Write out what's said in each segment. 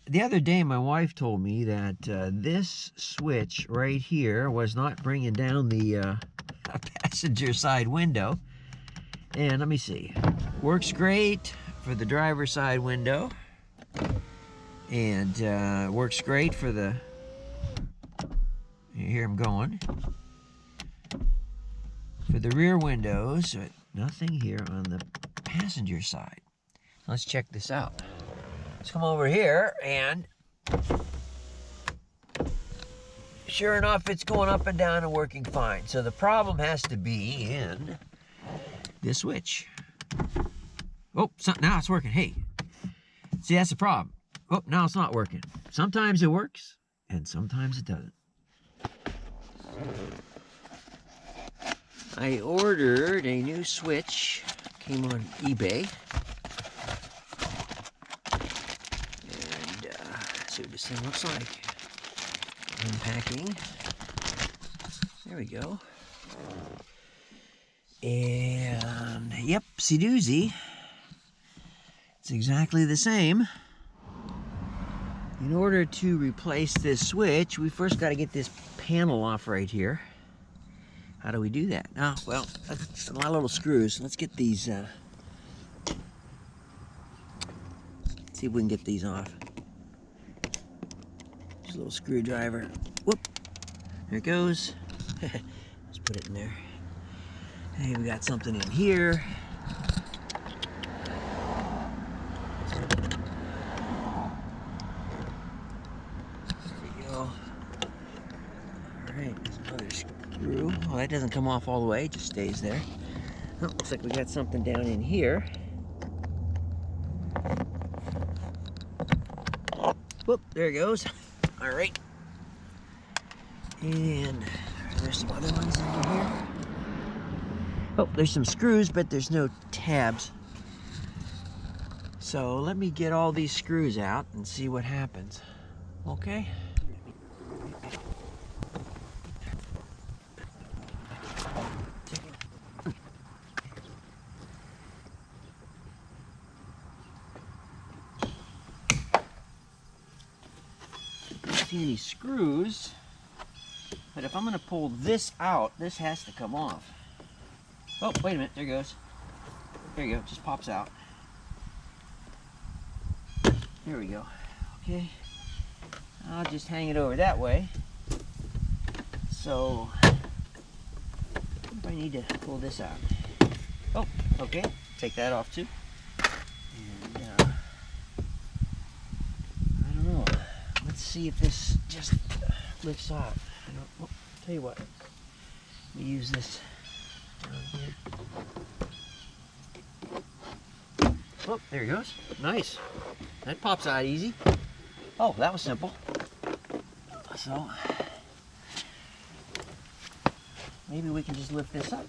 the other day my wife told me that this switch right here was not bringing down the passenger side window. And let me see. Works great for the driver's side window. And works great for the... You hear him going. For the rear windows, but nothing here on the passenger side. Let's check this out. Let's come over here, and sure enough, it's going up and down and working fine. So the problem has to be in this switch. Oh, now it's working. Hey, see, that's the problem. Oh, now it's not working. Sometimes it works, and sometimes it doesn't. I ordered a new switch, came on eBay, and see what this thing looks like. Unpacking. There we go. And yep, see doozy. It's exactly the same. In order to replace this switch, we first got to get this panel off right here. How do we do that? Oh, well, that's a lot of little screws. Let's get these, see if we can get these off. Just a little screwdriver. Whoop, there it goes. Let's put it in there. Hey, we got something in here. There we go. All right, there's another screw. Well, that doesn't come off all the way, it just stays there. Oh, looks like we got something down in here. Whoop, there it goes. All right. And there's some other ones in here. Oh, there's some screws, but there's no tabs. So let me get all these screws out and see what happens. Okay? See any screws, but if I'm going to pull this out, this has to come off. Oh, wait a minute, there it goes. There you go, it just pops out. There we go. Okay, I'll just hang it over that way. So I need to pull this out. Oh, okay, take that off too. And I don't know. Let's see if this just lifts off. Oh, tell you what. Let me use this down here. Oh, there he goes. Nice. That pops out easy. Oh, that was simple. So maybe we can just lift this up.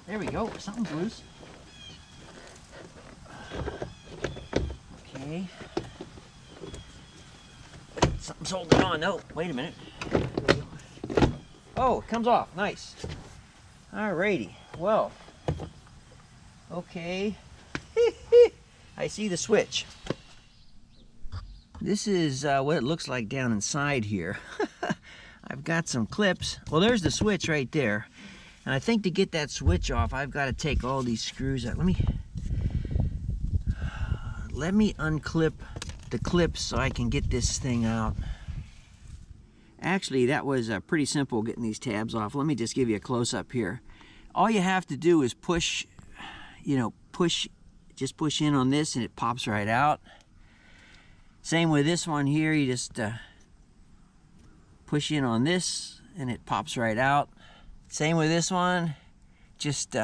There we go. Something's loose. Okay. Something's holding on. No, wait a minute. Oh, it comes off. Nice. Alrighty. Well. Okay. I see the switch. This is what it looks like down inside here. I've got some clips. Well, there's the switch right there. And I think to get that switch off, I've got to take all these screws out. Let me unclip the clips so I can get this thing out. Actually, that was pretty simple getting these tabs off. Let me just give you a close-up here. All you have to do is push, just push in on this and it pops right out. Same with this one here, you just push in on this and it pops right out. Same with this one, just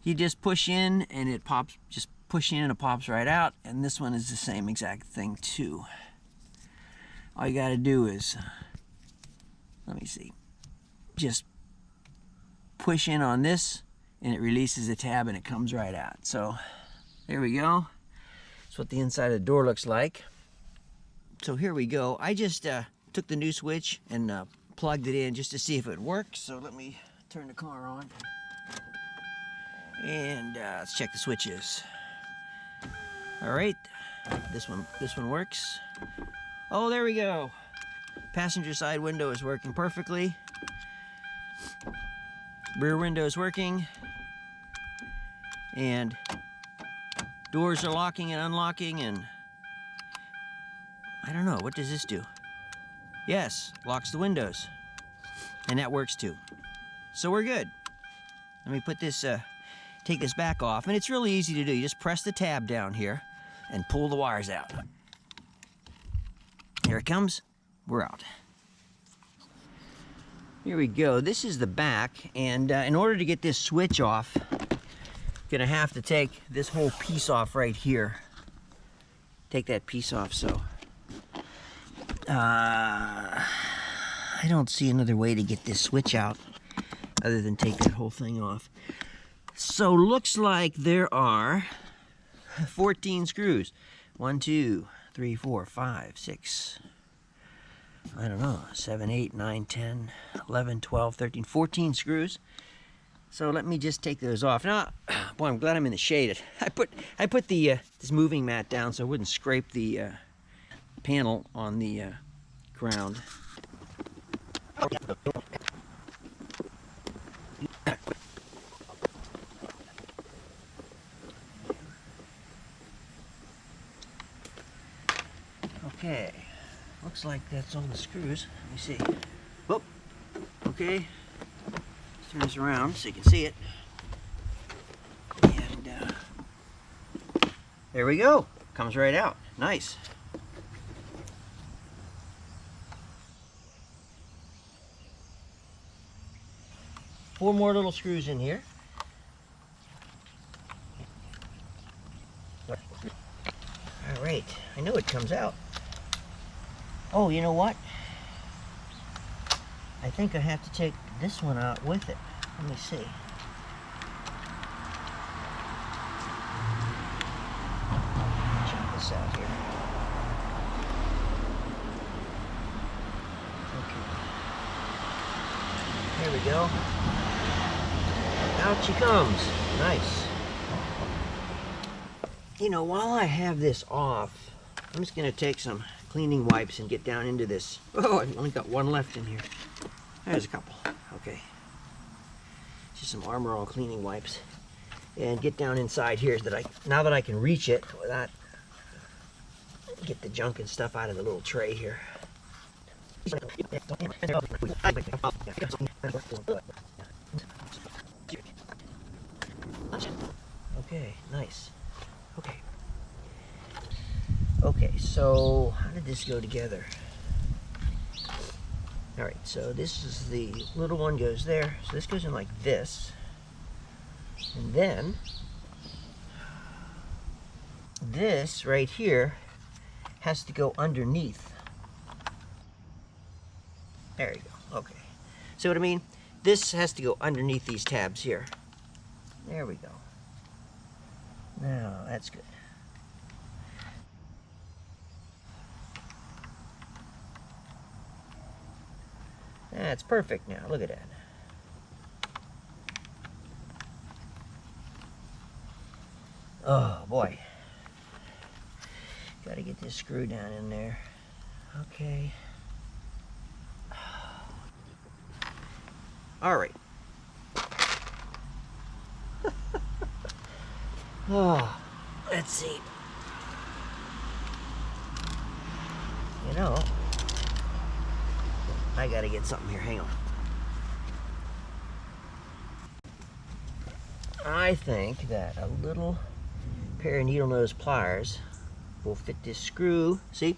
you just push in and it pops, just push in and it pops right out. And this one is the same exact thing too. All you got to do is, let me see, just push in on this and it releases the tab and it comes right out. So there we go. That's what the inside of the door looks like. So here we go. I just took the new switch and plugged it in just to see if it works. So let me turn the car on and let's check the switches. All right, this one works. Oh, there we go. Passenger side window is working perfectly. Rear window is working. And doors are locking and unlocking, and I don't know, what does this do? Yes, locks the windows. And that works too. So we're good. Let me put this, take this back off, and it's really easy to do. You just press the tab down here and pull the wires out. Here it comes. We're out. Here we go. This is the back, and in order to get this switch off, gonna have to take this whole piece off right here. Take that piece off, so I don't see another way to get this switch out other than take that whole thing off. So looks like there are 14 screws. 1, 2, 3, 4, 5, 6, I don't know, 7, 8, 9, 10, 11, 12, 13, 14 screws. So let me just take those off. Now, boy, I'm glad I'm in the shade. I put the this moving mat down so it wouldn't scrape the panel on the ground. Okay, looks like that's all the screws. Let me see. Whoop. Okay. Let's turn this around so you can see it. And there we go. Comes right out. Nice. Four more little screws in here. All right. I know it comes out. Oh, you know what? I think I have to take this one out with it. Let me see. Check this out here. Okay. There we go. Out she comes. Nice. You know, while I have this off, I'm just going to take some cleaning wipes and get down into this. Oh, I've only got one left in here. There's a couple. Okay. Just some Armor All cleaning wipes. And get down inside here so that now that I can reach it without get the junk and stuff out of the little tray here. Okay, nice. Okay. Okay, so how did this go together? All right, so this is the little one goes there. So this goes in like this. And then this right here has to go underneath. There you go, okay. See what I mean? This has to go underneath these tabs here. There we go. Now, that's good. That's perfect now, look at that. Oh boy. Gotta get this screw down in there. Okay. All right. Oh, let's see. You know, I gotta get something here. Hang on. I think that a little pair of needle nose pliers will fit this screw, see,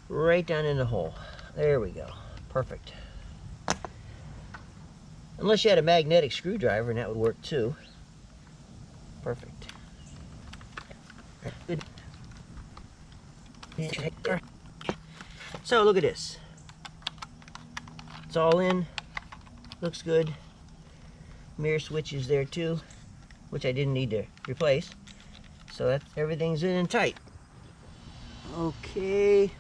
right down in the hole. There we go. Perfect. Unless you had a magnetic screwdriver, and that would work too. Perfect. Good. So look at this. It's all in. Looks good. Mirror switch is there too, which I didn't need to replace. So that's everything's in and tight. Okay.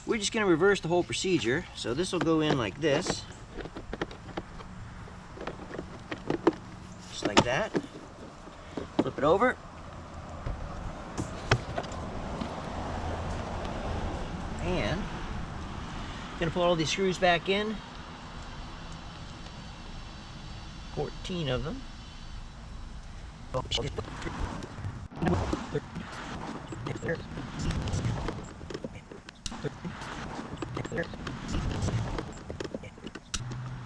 We're just going to reverse the whole procedure. So this will go in like this. Just like that. Flip it over. And gonna pull all these screws back in. 14 of them.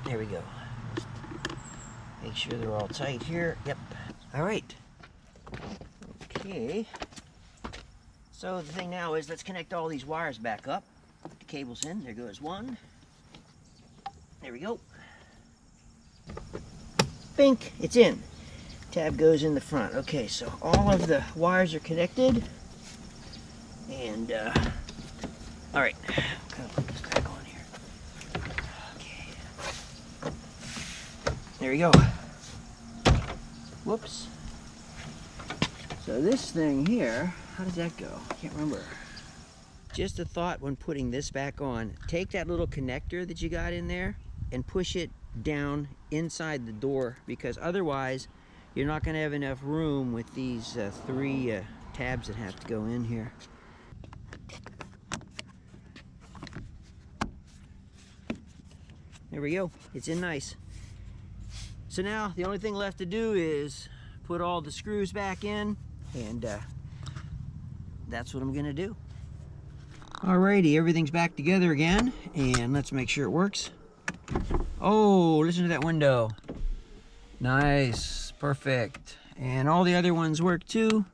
There we go. Make sure they're all tight here. Yep. All right. Okay. So the thing now is, let's connect all these wires back up. Put the cables in. There goes one. There we go. Bink, it's in. Tab goes in the front. Okay, so all of the wires are connected. And, all right. Gonna put this back on here. Okay. There we go. Whoops. So this thing here, how does that go? I can't remember. Just a thought when putting this back on. Take that little connector that you got in there and push it down inside the door, because otherwise you're not going to have enough room with these three tabs that have to go in here. There we go. It's in nice. So now the only thing left to do is put all the screws back in, and that's what I'm going to do. Alrighty, everything's back together again, and let's make sure it works. Oh, listen to that window. Nice, perfect. And all the other ones work too.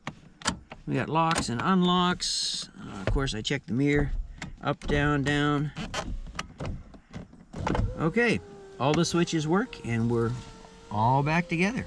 We got locks and unlocks. Of course, I checked the mirror. Up, down, down. Okay, all the switches work, and we're all back together.